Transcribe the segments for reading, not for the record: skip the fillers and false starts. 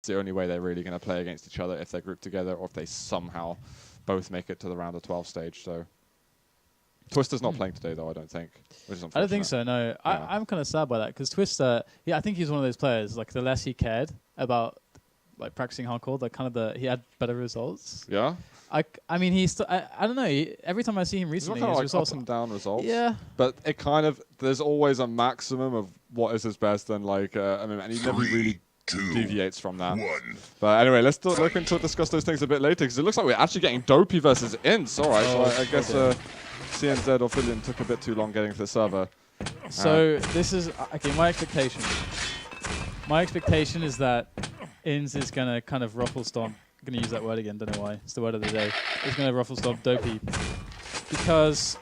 the only way they're really going to play against each other if they're grouped together or if they somehow both make it to the round of 12 stage. So Twister's not playing today, though, I don't think. Which is unfortunate. I don't think so, no. Yeah. I'm kind of sad by that because Twister, yeah, I think he's one of those players, like the less he cared about like practicing hardcore, the kind of he had better results. Yeah? I mean, I don't know. Every time I see him recently, his like results up and down results. Yeah. But it kind of, there's always a maximum of what is his best, and like, I mean, and he never really deviates from that. But anyway, let's look into it, discuss those things a bit later, because it looks like we're actually getting Dopey versus Ints. All right, so I guess CNZ or Filion took a bit too long getting to the server. So this is, okay, my expectation. My expectation is that Inns is going to kind of ruffle stomp. I'm going to use that word again, don't know why. It's the word of the day. He's going to ruffle stomp Dopey. Because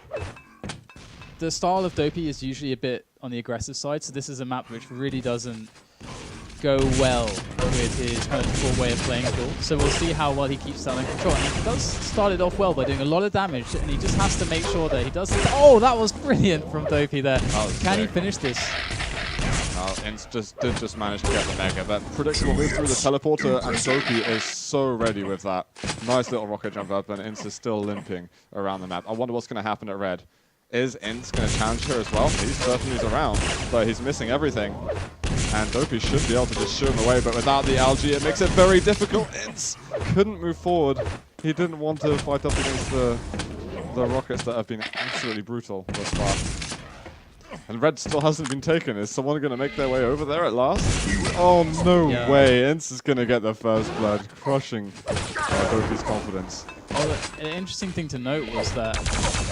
the style of Dopey is usually a bit on the aggressive side, so this is a map which really doesn't go well with his kind of default way of playing at all. So we'll see how well he keeps that under control. And he does start it off well by doing a lot of damage, and he just has to make sure that he does it. Oh, that was brilliant from Dopey there. Can he finish this? Ints did just manage to get the Mega. That predictable move through the teleporter, and Dopey is so ready with that. Nice little rocket jump up, and Ints is still limping around the map. I wonder what's going to happen at red. Is Ints going to challenge her as well? He certainly is around, but he's missing everything. And Dopey should be able to just shoo him away, but without the algae, it makes it very difficult. Ints couldn't move forward. He didn't want to fight up against the rockets that have been absolutely brutal thus far. And red still hasn't been taken. Is someone going to make their way over there at last? Oh, no way. Ints is going to get the first blood, crushing Dopey's confidence. Oh, an interesting thing to note was that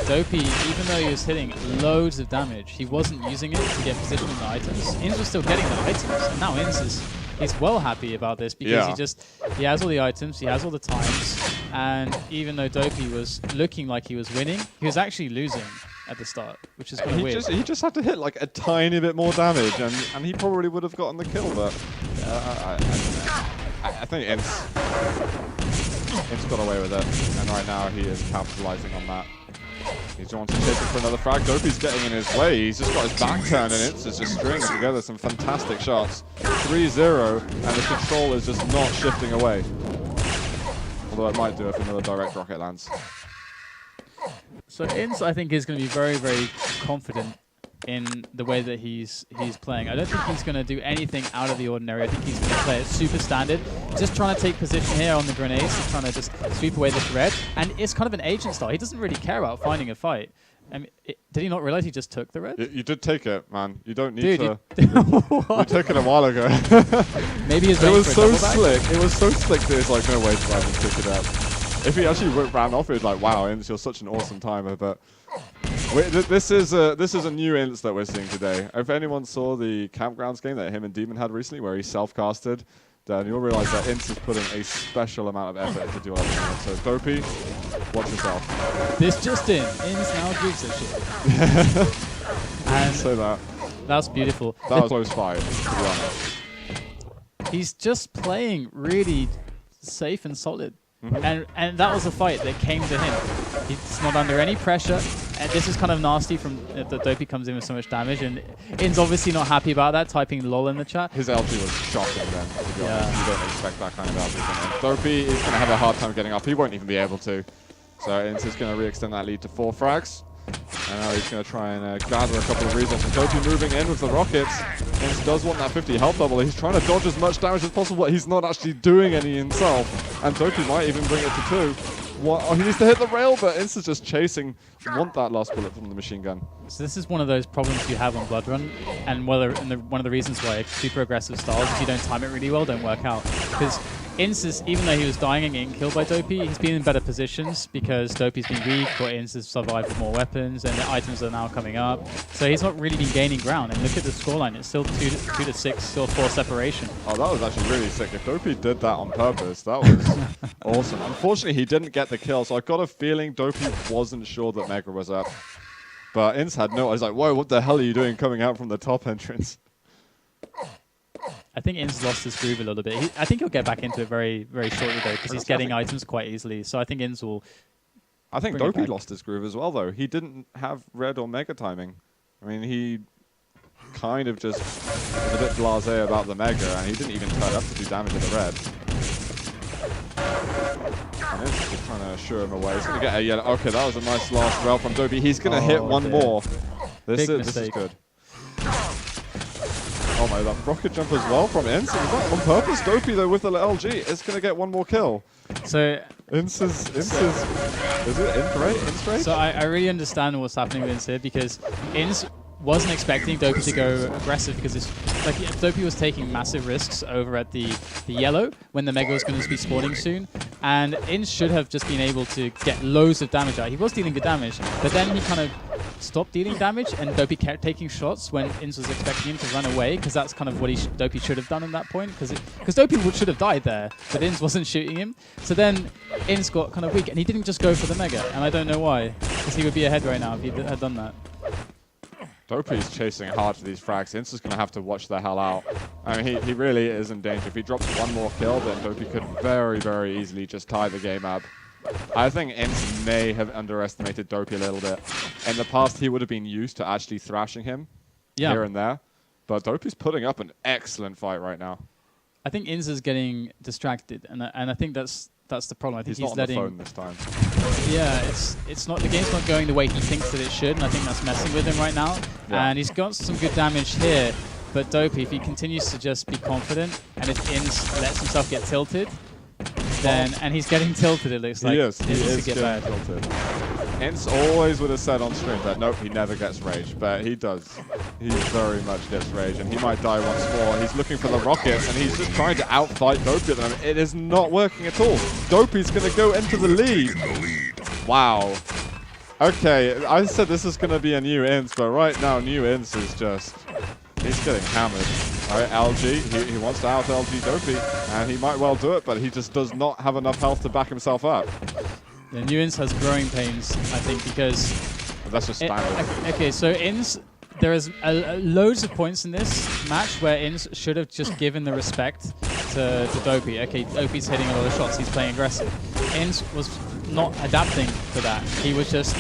Dopey, even though he was hitting loads of damage, he wasn't using it to get position in the items. Inns was still getting the items, and now Inns is well happy about this because he has all the items, he has all the times, and even though Dopey was looking like he was winning, he was actually losing at the start, which is kind of weird. He just had to hit like a tiny bit more damage, and he probably would have gotten the kill, but I think Ints got away with it, and right now he is capitalizing on that. He's on to chasing for another frag. Dopey's getting in his way. He's just got his back turned, and Ints is just stringing together some fantastic shots. 3-0, and the control is just not shifting away. Although it might do if another direct rocket lands. So Ints, I think, is going to be very, very confident in the way that he's playing. I don't think he's going to do anything out of the ordinary. I think he's going to play it super standard. Just trying to take position here on the grenades. He's trying to just sweep away this red. And it's kind of an agent style. He doesn't really care about finding a fight. I mean, did he not realize he just took the red? You did take it, man. You don't need to. You took it a while ago. Maybe his it was so slick. It was so slick that it's like, no way to even pick it up. If he actually ran off, it was like, wow, Ints, you're such an awesome timer. But this is a new Ints that we're seeing today. If anyone saw the Campgrounds game that him and Demon had recently, where he self-casted, then you'll realize that Ints is putting a special amount of effort into duo. So Dopey, watch yourself. This just in, Ints now gives a shit. And say that. That's beautiful. That was close fight, to be honest. He's just playing really safe and solid. And that was a fight that came to him. He's not under any pressure. And this is kind of nasty from that Dopey comes in with so much damage. And In's obviously not happy about that, typing lol in the chat. His LG was shocking then, to be honest. You don't expect that kind of LG from him. Dopey is going to have a hard time getting up. He won't even be able to. So In's is going to re-extend that lead to 4 frags. And now he's going to try and gather a couple of resources. Dopey moving in with the rockets. Ince does want that 50 health double. He's trying to dodge as much damage as possible, but he's not actually doing any himself. And Dopey might even bring it to 2. Oh, he needs to hit the rail, but Ince is just chasing. Want that last bullet from the machine gun. So this is one of those problems you have on Blood Run, and one of the reasons why super aggressive styles, if you don't time it really well, don't work out. Because Ince is, even though he was dying and getting killed by Dopey, he's been in better positions because Dopey's been weak, but Ince has survived with more weapons, and the items are now coming up. So he's not really been gaining ground. And look at the scoreline; it's still 2 to 6, still 4 separation. Oh, that was actually really sick. If Dopey did that on purpose, that was awesome. Unfortunately, he didn't get the kill, so I got a feeling Dopey wasn't sure that Mega was up. But Ince had no. I was like, whoa, what the hell are you doing coming out from the top entrance? I think In's lost his groove a little bit. I think he'll get back into it very, very shortly, though, because he's getting items quite easily. So I think In's will... I think Dopey lost his groove as well, though. He didn't have red or mega timing. I mean, kind of just was a bit blasé about the Mega, and he didn't even turn up to do damage in the red. And it's just trying to shoo him away. He's going to get a yellow. Okay, that was a nice last rail from dopey. He's going to hit one more. This is good. Oh my, that rocket jump as well from Ince. Was that on purpose? Dopey though with the LG is going to get one more kill. So Ince is it Ince rage? So I really understand what's happening with Ince here, because Ince wasn't expecting Dopey to go aggressive, because it's like Dopey was taking massive risks over at the yellow when the Mega was going to be spawning soon, and Ince should have just been able to get loads of damage out. He was dealing good damage, but then he kind of stopped dealing damage, and Dopey kept taking shots when Ince was expecting him to run away, because that's kind of what Dopey should have done at that point, because Dopey should have died there, but Ince wasn't shooting him. So then Ince got kind of weak, and he didn't just go for the Mega, and I don't know why, because he would be ahead right now if he had done that. Dopey's chasing hard for these frags. Ince is going to have to watch the hell out. I mean, he really is in danger. If he drops one more kill, then Dopey could very, very easily just tie the game up. I think Ince may have underestimated Dopey a little bit. In the past, he would have been used to actually thrashing him here and there. But Dopey's putting up an excellent fight right now. I think Ince is getting distracted, and I think that's the problem. I think he's not letting. on the phone this time. Yeah, it's not, the game's not going the way he thinks that it should, and I think that's messing with him right now. Yeah. And he's got some good damage here, but Dopey, if he continues to just be confident, and if Ince lets himself get tilted, then and he's getting tilted, it looks like. He is getting tilted. Ince always would have said on stream that nope, he never gets rage, but he does. He very much gets rage, and he might die once more. He's looking for the rockets, and he's just trying to outfight Dopey at the moment. It is not working at all. Dopey's going to go into the lead. Wow. Okay, I said this is going to be a new Ince, but right now, new Ince is just... He's getting hammered. All right, LG, he wants to out LG Dopey, and he might well do it, but he just does not have enough health to back himself up. The new Ince has growing pains, I think, because... That's just standard. Okay, so Ince... There is loads of points in this match where Ince should have just given the respect to Dopey. Okay, Dopey's hitting a lot of shots, he's playing aggressive. Ince was not adapting to that. He was just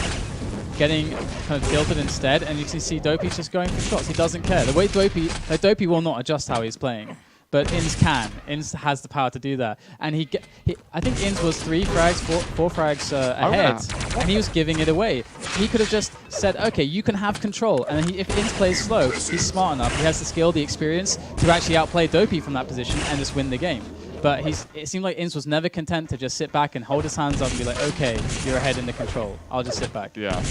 getting kind of tilted instead, and you can see Dopey's just going for shots. He doesn't care. The way Dopey will not adjust how he's playing. But Ince can. Ince has the power to do that. And I think Ince was 3 frags, 4 frags ahead, and he was giving it away. He could have just said, okay, you can have control. And if Ince plays slow, he's smart enough. He has the skill, the experience to actually outplay Dopey from that position and just win the game. But it seemed like Ince was never content to just sit back and hold his hands up and be like, okay, you're ahead in the control. I'll just sit back. Yeah.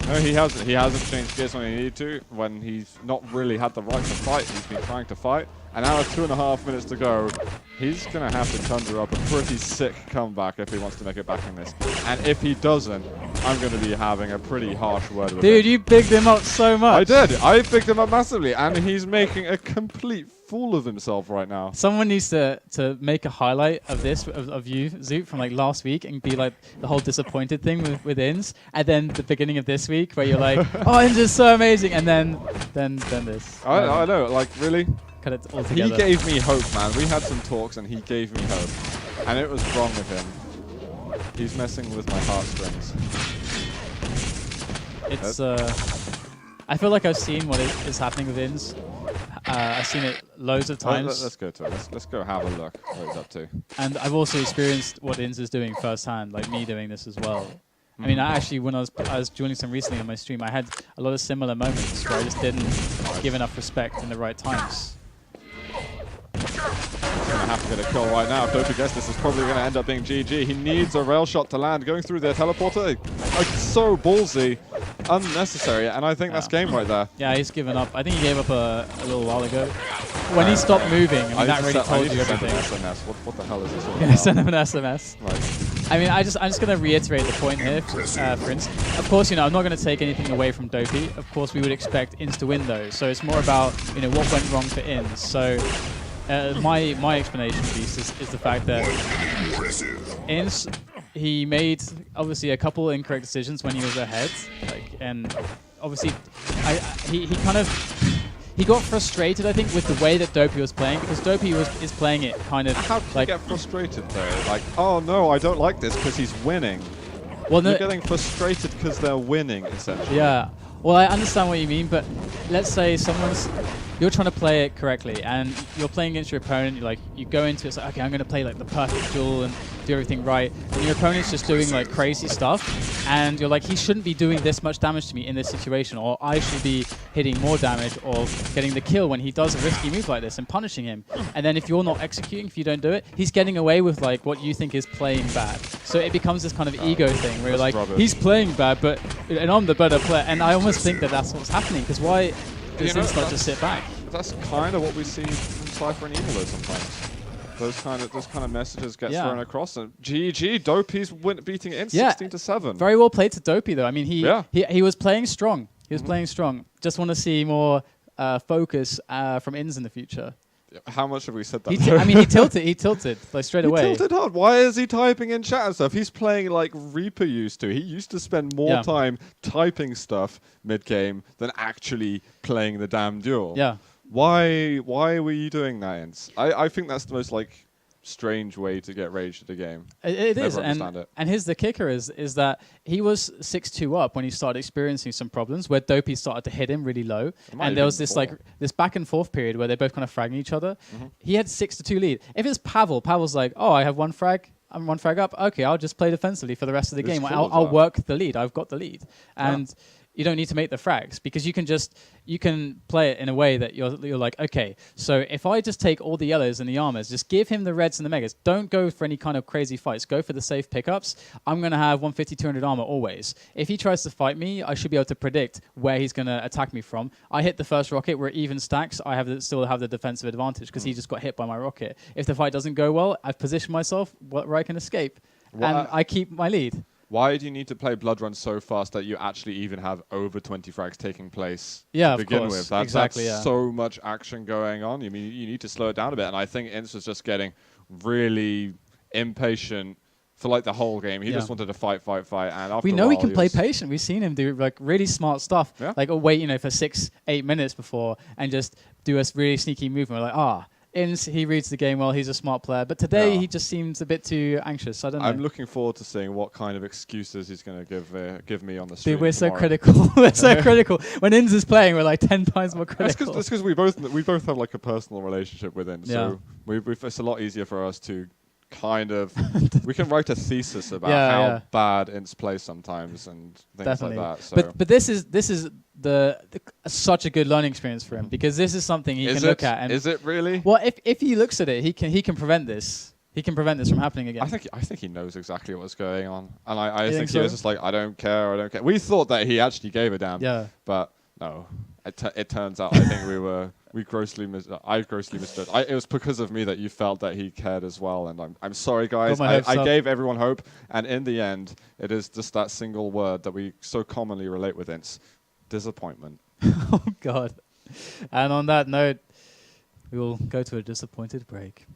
No, he hasn't. He hasn't changed gears when he needed to. When he's not really had the right to fight, he's been trying to fight. And now with 2.5 minutes to go, he's going to have to conjure up a pretty sick comeback if he wants to make it back in this. And if he doesn't, I'm going to be having a pretty harsh word with him. Dude, you bigged him up so much. I did. I bigged him up massively, and he's making a complete fool of himself right now. Someone needs to make a highlight of this, of you, Zoot, from like last week, and be like the whole disappointed thing with Ince, and then the beginning of this week where you're like, oh, Ince is so amazing, and then this. I know, like, really? Cut it all together. He gave me hope, man. We had some talks, and he gave me hope. And it was wrong with him. He's messing with my heartstrings. It's, I feel like I've seen what is happening with Ince. I've seen it loads of times. Let's go to it. Let's go have a look what he's up to. And I've also experienced what Ince is doing firsthand, like me doing this as well. I mean, actually, when I was joining some recently on my stream, I had a lot of similar moments where I just didn't give enough respect in the right times. He's going to have to get a kill right now. If Dopey gets this, is probably going to end up being GG. He needs a rail shot to land. Going through their teleporter, like, so ballsy, unnecessary, and I think that's game right there. Yeah, he's given up. I think he gave up a little while ago. When he stopped moving, I mean, that really told you everything. SMS. What the hell is this all Yeah, about? send him an SMS. Right. I mean, I'm just going to reiterate the point here, for Ince. Of course, I'm not going to take anything away from Dopey. Of course, we would expect Ince to win those. So it's more about, what went wrong for Ince. So my explanation piece is the fact that Ince, he made obviously a couple incorrect decisions when he was ahead, and obviously he got frustrated, I think, with the way that Dopey was playing, because Dopey is playing it kind of How can you get frustrated though? Like, oh no, I don't like this because he's winning. Well, You're getting frustrated because they're winning, essentially. Yeah. Well, I understand what you mean, but let's say you're trying to play it correctly, and you're playing against your opponent. You go into it, it's like, okay, I'm going to play like the perfect duel and do everything right, and your opponent's just doing like crazy stuff, and you're like, he shouldn't be doing this much damage to me in this situation, or I should be hitting more damage or getting the kill when he does a risky move like this and punishing him. And then if you're not executing, if you don't do it, he's getting away with like what you think is playing bad. So it becomes this kind of ego thing where you're like, he's playing bad, and I'm the better player. And I almost think that that's what's happening, because why does Ince not just sit back? That's kind of what we see from Cypher and Evil though sometimes. Those kind of messages get thrown across, and GG, Dopey's beating it in 16-7. Very well played to Dopey though. I mean, he was playing strong. He was playing strong. Just want to see more focus from Inns in the future. How much have we said that? I mean, he tilted like straight away. He tilted hard. Why is he typing in chat and stuff? He's playing like Reaper used to. He used to spend more time typing stuff mid-game than actually playing the damn duel. Yeah. Why were you doing that, Ince? I think that's the most like strange way to get rage at the game. It is, and here's the kicker is that he was 6-2 up when he started experiencing some problems where Dopey started to hit him really low, and there was this this back and forth period where they're both kind of fragging each other. He had 6-2 lead. If it's Pavel's like, oh, I have one frag. I'm one frag up. Okay, I'll just play defensively for the rest of the game. I'll work the lead. I've got the lead, and you don't need to make the frags, because you can play it in a way that you're like, okay, so if I just take all the yellows and the armors, just give him the reds and the megas, don't go for any kind of crazy fights, go for the safe pickups. I'm going to have 150, 200 armor always. If he tries to fight me, I should be able to predict where he's going to attack me from. I hit the first rocket, we're even stacks, I still have the defensive advantage because he just got hit by my rocket. If the fight doesn't go well, I've positioned myself where I can escape, and I keep my lead. Why do you need to play Blood Run so fast that you actually even have over 20 frags taking place to begin with? That's so much action going on. You need to slow it down a bit. And I think Ince was just getting really impatient for like the whole game. He just wanted to fight. And after we know he can play patient. We've seen him do like really smart stuff. Yeah. Like wait, for 6-8 minutes before and just do a really sneaky movement. We're like, Ince, he reads the game well, he's a smart player. But today, he just seems a bit too anxious. I don't know. I'm looking forward to seeing what kind of excuses he's going to give me on the stream. Dude, we're so critical. We're so critical. When Ince is playing, we're like 10 times more critical. That's because we both have like a personal relationship with Ince. So it's a lot easier for us to kind of... we can write a thesis about how bad Ince plays sometimes and things like that. So. But this is such a good learning experience for him, because this is something he can look at. And is it really? Well, if he looks at it, he can prevent this. He can prevent this from happening again. I think he knows exactly what's going on, and I think he was just like, I don't care. We thought that he actually gave a damn. Yeah. But no, it turns out I think I grossly misstood. It was because of me that you felt that he cared as well, and I'm sorry, guys. I gave everyone hope, and in the end, it is just that single word that we so commonly relate with Ince. Disappointment. Oh, God. And on that note, we will go to a disappointed break.